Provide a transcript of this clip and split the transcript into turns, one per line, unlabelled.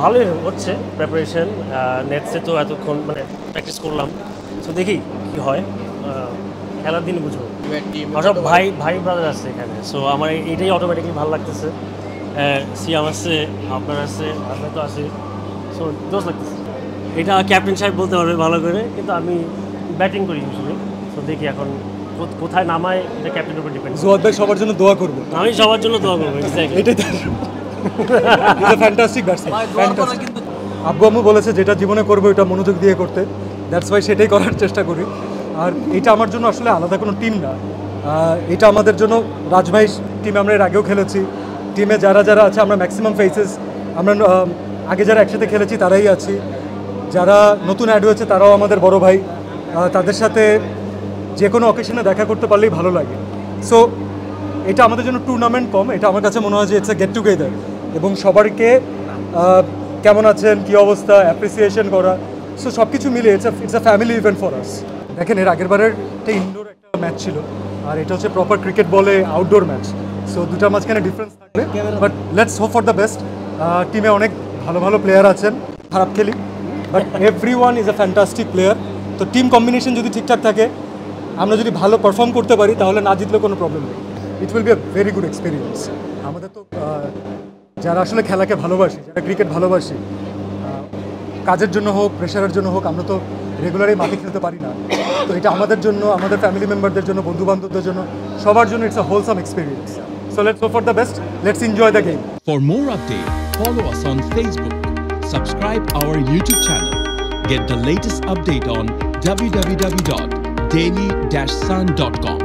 ভালোই হচ্ছে প্রিপারেশন। নেটসে তো এতক্ষণ মানে প্র্যাকটিস করলাম, তো দেখি কি হয়। খেলার দিন বুঝবো। সব ভাই ভাই ব্রাদার আছে এখানে, সো আমার এইটাই অটোমেটিকলি ভালো লাগতেছে। সিয়াম আছে, আপনার আছে, আপনার তো আছে, সো দোষ লাগতেছে। এটা ক্যাপ্টেন সাহেব বলতে পারবে ভালো করে, কিন্তু আমি ব্যাটিং করি ইউজুয়ালি। সো দেখি এখন কোথায় নামায়, এটা ক্যাপ্টেনের উপর ডিপেন্ড।
জোয়াদ ভাই সবার জন্য দোয়া করবো।
আমি সবার জন্য দোয়া করবো, এক্স্যাক্টলি।
এটাই তার ফ্যান্টাস্টিক ব্যাটসম্যান, ফ্যান্টাস্টিক। আব্বু আম্মু বলেছে যেটা জীবনে করবো এটা মনোযোগ দিয়ে করতে, দ্যাটস ওয়াই সেটাই করার চেষ্টা করি। আর এটা আমার জন্য আসলে আলাদা কোনো টিম না, এটা আমাদের জন্য রাজভাই টিমে আমরা এর আগেও খেলেছি। টিমে যারা যারা আছে আমরা ম্যাক্সিমাম ফেসেস, আমরা আগে যারা একসাথে খেলেছি তারাই আছি, যারা নতুন অ্যাড হয়েছে তারাও আমাদের বড় ভাই। তাদের সাথে যে কোনো অকেশনে দেখা করতে পারলেই ভালো লাগে। সো এটা আমাদের জন্য টুর্নামেন্ট কম, এটা আমার কাছে মনে হয় যে ইটস এ গেট টুগেদার, এবং সবারকে কেমন আছেন, কী অবস্থা, অ্যাপ্রিসিয়েশন করা। সো সব কিছু মিলে it's a family event for us. দেখেন এর আগের বারের একটা ইনডোর একটা ম্যাচ ছিল, আর এটা হচ্ছে প্রপার ক্রিকেট বলে আউটডোর ম্যাচ। সো দুটার মাঝখানে ডিফারেন্স থাকবে, but let's hope for the best. টিমে অনেক ভালো ভালো প্লেয়ার আছেন, খারাপ খেলি, but every one is a fantastic player. তো টিম কম্বিনেশন যদি ঠিকঠাক থাকে, আমরা যদি ভালো পারফর্ম করতে পারি, তাহলে না জিতলে কোনো প্রবলেম নেই। It will be a very good experience. আমাদের তো যারা আসলে খেলাকে ভালোবাসি, যারা ক্রিকেট ভালোবাসি, কাজের জন্য হোক, প্রেশারের জন্য হোক, আমরা তো রেগুলারই মাঠে খেলতে পারি না। তো এটা আমাদের জন্য, আমাদের ফ্যামিলি মেম্বারদের জন্য, বন্ধুবান্ধবদের জন্য, সবার জন্য it's a wholesome experience. So let's hope for the best, let's enjoy the game.
For more updates, follow us on Facebook, subscribe our YouTube channel, get the latest update on www.daily-sun.com.